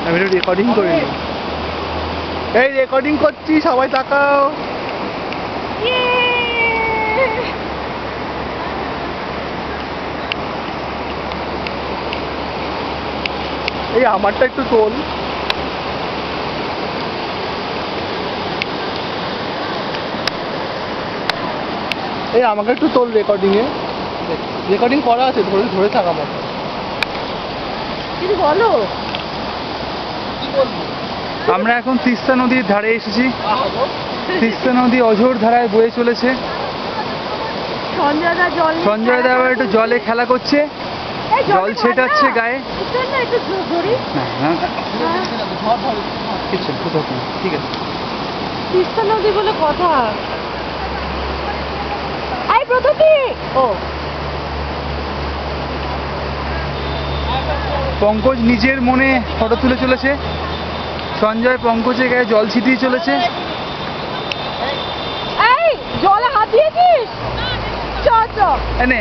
আমি একটু রেকর্ডিং করি। এই রেকর্ডিং করছি, সবাই তাকাও। এই আমারটা একটু তোল। এই আমাকে একটু তোল রেকর্ডিংয়ে। রেকর্ডিং করা আছে, ধরে ধরে থাক আমার। কিছু বলো। আমরা এখন তিস্তা নদীর ধারে এসেছি। তিস্তা নদী অঝোর ধারায় বয়ে চলেছে। সঞ্জয় দা আবার একটু জলে খেলা করছে, জল ছেটাচ্ছে গায়ে। কিছু ঠিক আছে। তিস্তা নদী বলে কথা। আই প্রথমে ও পঙ্কজ নিজের মনে ফটো তুলে চলেছে। সঞ্জয় পঙ্কজের গায়ে জল ছিটিয়ে চলেছে। এই জলে হাত দিয়েছিস? চ চ এনে